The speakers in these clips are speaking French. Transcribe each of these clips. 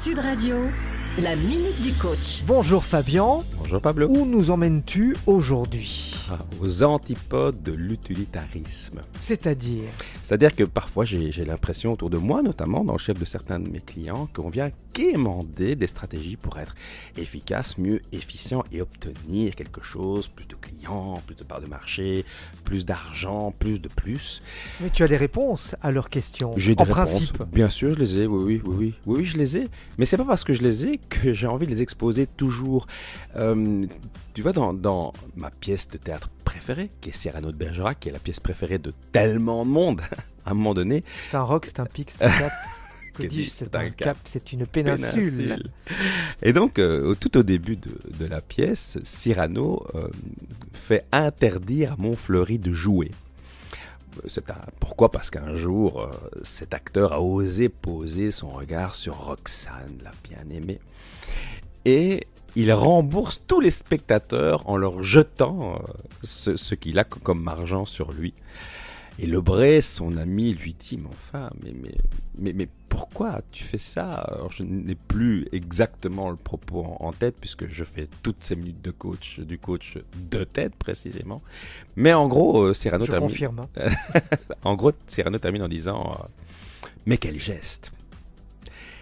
Sud Radio, la minute du coach. Bonjour Fabien. Bonjour Pablo. Où nous emmènes-tu aujourd'hui ? Aux antipodes de l'utilitarisme. C'est-à-dire que parfois j'ai l'impression autour de moi, notamment dans le chef de certains de mes clients, qu'on vient quémander des stratégies pour être efficace, mieux, efficient et obtenir quelque chose, plus de clients, plus de parts de marché, plus d'argent, plus de plus. Mais tu as des réponses à leurs questions. J'ai des réponses. Principe. Bien sûr, je les ai, oui, je les ai. Mais c'est pas parce que je les ai que j'ai envie de les exposer toujours. Tu vois, dans ma pièce de théâtre préférée, qui est Cyrano de Bergerac, qui est la pièce préférée de tellement de monde, à un moment donné. C'est un roc, c'est un pic, c'est un cap. Que dis-je, c'est un cap, c'est une péninsule. Et donc, tout au début de la pièce, Cyrano fait interdire à Montfleury de jouer. Pourquoi ? Parce qu'un jour, cet acteur a osé poser son regard sur Roxane, la bien-aimée. Et il rembourse tous les spectateurs en leur jetant ce qu'il a comme argent sur lui. Et Lebret, son ami, lui dit « Mais enfin, mais pourquoi tu fais ça ?» Alors, je n'ai plus exactement le propos en tête, puisque je fais toutes ces minutes de coach, du coach de tête précisément. Mais en gros, Cyrano termine... Je confirme. En gros, Cyrano termine en disant « Mais quel geste !»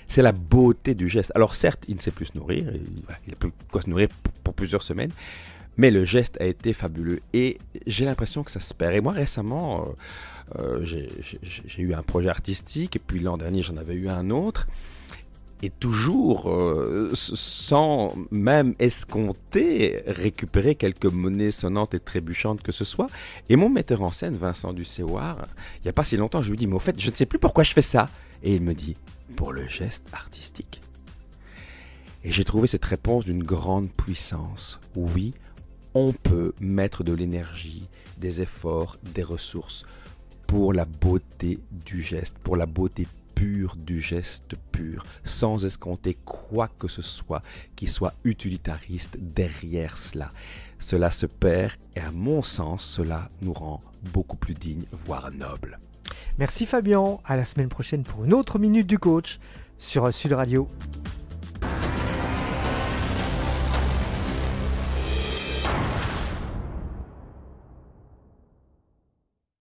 C'est la beauté du geste. Alors certes, il ne sait plus se nourrir, il n'a plus quoi se nourrir pour plusieurs semaines, mais le geste a été fabuleux et j'ai l'impression que ça se perd. Et moi récemment, j'ai eu un projet artistique et puis l'an dernier j'en avais eu un autre. Et toujours, sans même escompter, récupérer quelques monnaies sonnantes et trébuchantes que ce soit. Et mon metteur en scène, Vincent Dusséoir, il n'y a pas si longtemps, je lui dis « Mais au fait, je ne sais plus pourquoi je fais ça ». Et il me dit « Pour le geste artistique ». Et j'ai trouvé cette réponse d'une grande puissance. Oui, on peut mettre de l'énergie, des efforts, des ressources pour la beauté du geste, pour la beauté pure du geste pur, sans escompter quoi que ce soit qui soit utilitariste derrière cela. Cela se perd et à mon sens, cela nous rend beaucoup plus dignes, voire nobles. Merci Fabien, à la semaine prochaine pour une autre minute du coach sur Sud Radio.